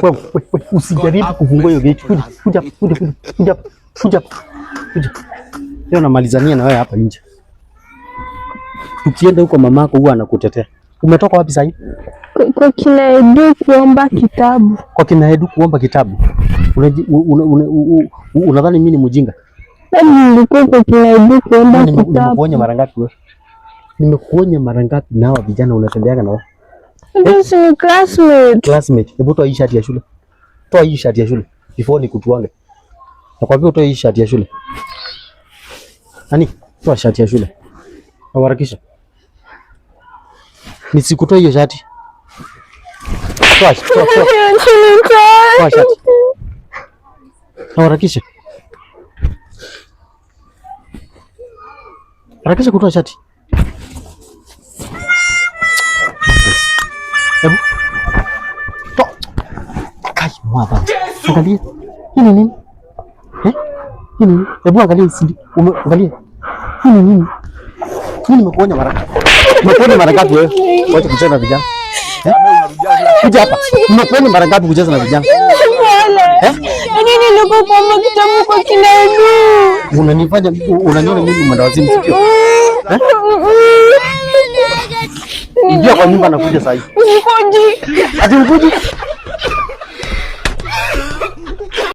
Wewe usijaribu kufungua hiyo gate. Kuja. Leo namalizania na wewe hapa nje. Ukienda huko mamako huwa anakutetea. Umetoka wapi sasa hivi? Kwa kina Edu kuomba kitabu. Kwa kina Edu kuomba kitabu. Unadhani mimi ni mjinga? Nilikuwa kwa kina Edu kuomba kitabu. Nimekuonya mara ngapi wewe? Nimekuonya mara ngapi na hawa vijana unatembeaga na wao? Sisi ni classmate. Classmate. Hebu toa hii shati ya shule. Toa hii shati ya shule before nikutuange. Nakwambia utoe hii shati ya shule. Nani? Toa shati ya shule. Na harakisha. Nisikutoe hiyo shati. Toa shati. Na harakisha. Harakisha kutoa shati. Hebu. Toa. Kai mwaba. Angalia. Hii ni nini? Hii ni nini? Hebu angalia hizi. Angalia. Hii ni nini? Mimi nimekuonya mara ngapi? Nimekuonya mara ngapi wewe? Wacha kucheza na vijana. Kuja hapa. Nimekuonya mara ngapi kucheza na vijana? Nini niko kuomba kitabu kwa kina Edu? Unaniona mimi mwendawazimu sikio? Ingia kwa nyumba nakuja sasa hivi. Ukoje? Ati ukuji?